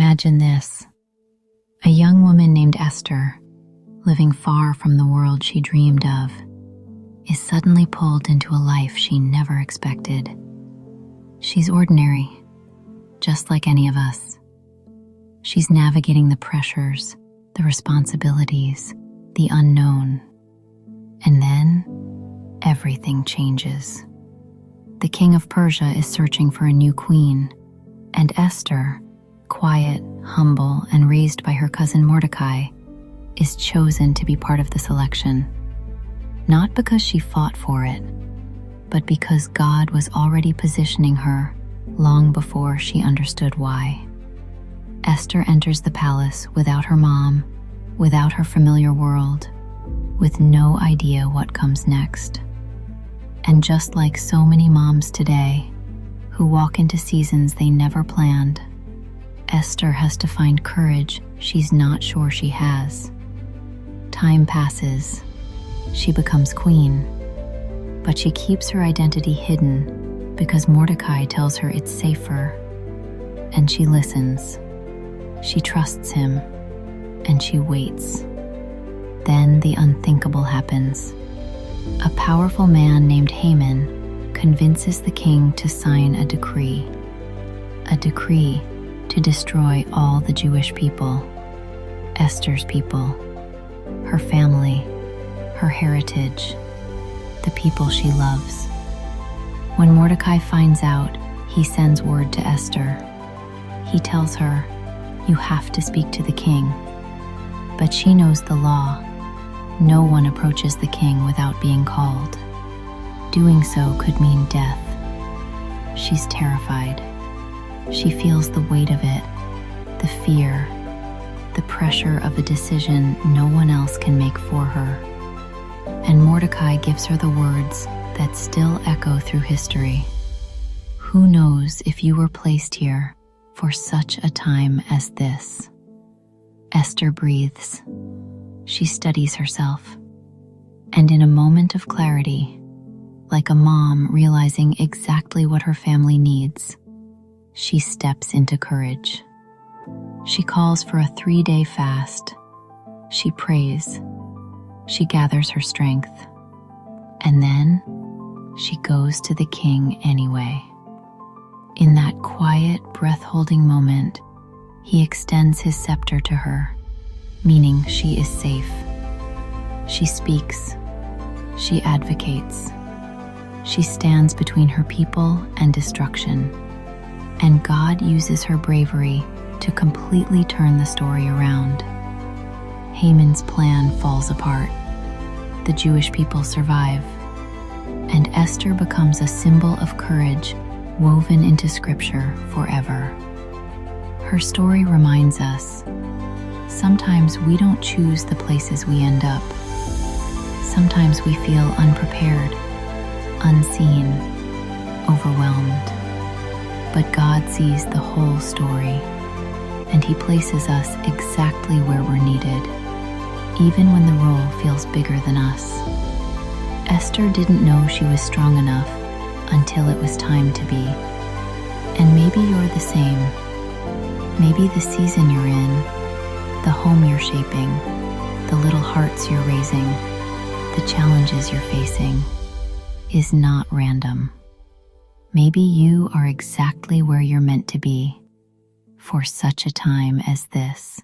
Imagine this. A young woman named Esther, living far from the world she dreamed of, is suddenly pulled into a life she never expected. She's ordinary, just like any of us. She's navigating the pressures, the responsibilities, the unknown. And then, everything changes. The king of Persia is searching for a new queen, and Esther, quiet, humble, and raised by her cousin Mordecai, is chosen to be part of the selection. Not because she fought for it, but because God was already positioning her long before she understood why. Esther enters the palace without her mom, without her familiar world, with no idea what comes next. And just like so many moms today, who walk into seasons they never planned, Esther has to find courage she's not sure she has. Time passes. She becomes queen, but she keeps her identity hidden because Mordecai tells her it's safer. And she listens. She trusts him, and she waits. Then the unthinkable happens. A powerful man named Haman convinces the king to sign a decree to destroy all the Jewish people, Esther's people, her family, her heritage, the people she loves. When Mordecai finds out, he sends word to Esther. He tells her, "You have to speak to the king." But she knows the law. No one approaches the king without being called. Doing so could mean death. She's terrified. She feels the weight of it, the fear, the pressure of a decision no one else can make for her. And Mordecai gives her the words that still echo through history. Who knows if you were placed here for such a time as this? Esther breathes. She studies herself. And in a moment of clarity, like a mom realizing exactly what her family needs, she steps into courage. She calls for a 3-day fast. She prays. She gathers her strength. And then she goes to the king anyway. In that quiet, breath-holding moment, he extends his scepter to her, meaning she is safe. She speaks. She advocates. She stands between her people and destruction. And God uses her bravery to completely turn the story around. Haman's plan falls apart. The Jewish people survive. And Esther becomes a symbol of courage woven into Scripture forever. Her story reminds us, sometimes we don't choose the places we end up. Sometimes we feel unprepared, unseen, overwhelmed. But God sees the whole story, and He places us exactly where we're needed, even when the role feels bigger than us. Esther didn't know she was strong enough until it was time to be. And maybe you're the same. Maybe the season you're in, the home you're shaping, the little hearts you're raising, the challenges you're facing, is not random. Maybe you are exactly where you're meant to be for such a time as this.